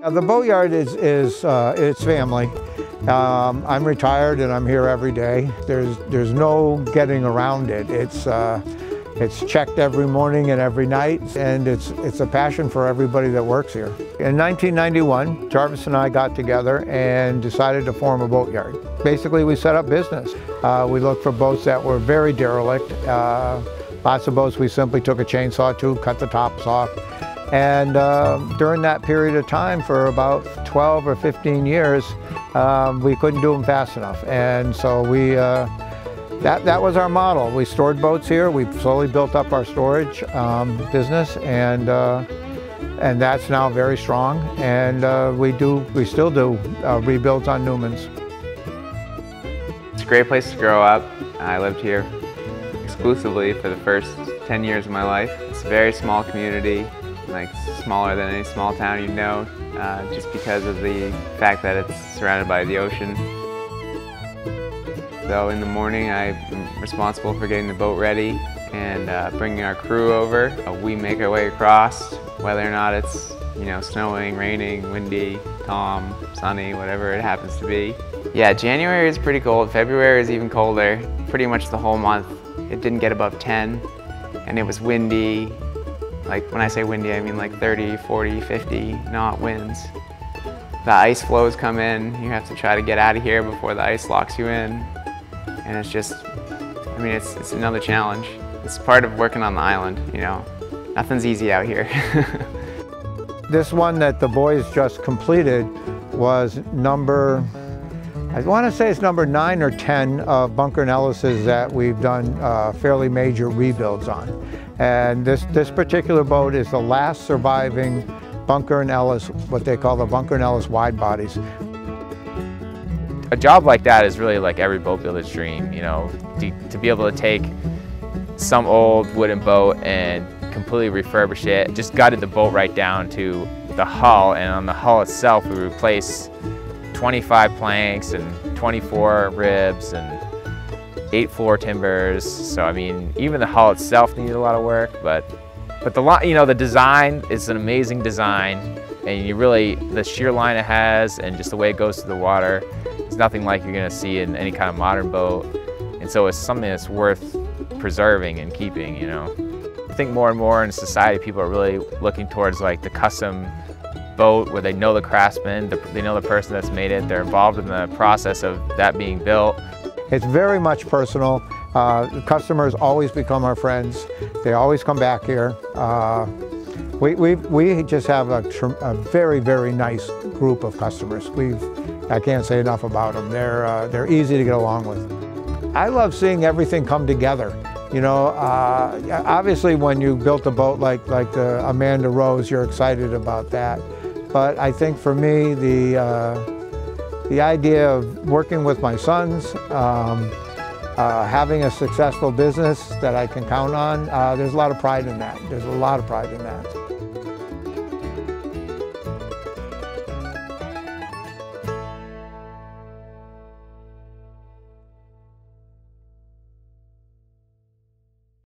The boatyard is it's family. I'm retired and I'm here every day. There's no getting around it. It's checked every morning and every night, and it's a passion for everybody that works here. In 1991, Jarvis and I got together and decided to form a boatyard. Basically, we set up business. We looked for boats that were very derelict. Lots of boats we simply took a chainsaw to, cut the tops off. And during that period of time, for about 12 or 15 years, we couldn't do them fast enough. And so that was our model. We stored boats here. We slowly built up our storage business, and that's now very strong. And we still do rebuilds on Newmans. It's a great place to grow up. I lived here exclusively for the first 10 years of my life. It's a very small community, like smaller than any small town you know, just because of the fact that it's surrounded by the ocean. So in the morning, I'm responsible for getting the boat ready and bringing our crew over. We make our way across, whether or not it's snowing, raining, windy, calm, sunny, whatever it happens to be. Yeah, January is pretty cold. February is even colder. Pretty much the whole month. It didn't get above 10, and it was windy. Like when I say windy, I mean like 30, 40, 50 knot winds. The ice flows come in. You have to try to get out of here before the ice locks you in. And it's just, I mean, it's another challenge. It's part of working on the island, Nothing's easy out here. This one that the boys just completed was I want to say it's number 9 or 10 of Bunker and Ellis's that we've done fairly major rebuilds on. And this particular boat is the last surviving Bunker and Ellis, what they call the Bunker and Ellis wide bodies. A job like that is really like every boat builder's dream, to be able to take some old wooden boat and completely refurbish it. Just gutted the boat right down to the hull, and on the hull itself we replaced 25 planks and 24 ribs and 8 floor timbers. So I mean, even the hull itself needed a lot of work, but the design is an amazing design, and the sheer line it has and just the way it goes through the water, it's nothing like you're gonna see in any kind of modern boat. And so it's something that's worth preserving and keeping, I think more and more in society, people are really looking towards like the custom boat where they know the craftsman, they know the person that's made it, they're involved in the process of that being built. It's very much personal. Customers always become our friends. They always come back here. We just have a very, very nice group of customers. I can't say enough about them. They're easy to get along with. I love seeing everything come together. Obviously when you built a boat like the Amanda Rose, you're excited about that. But I think for me, the idea of working with my sons, having a successful business that I can count on, there's a lot of pride in that. There's a lot of pride in that.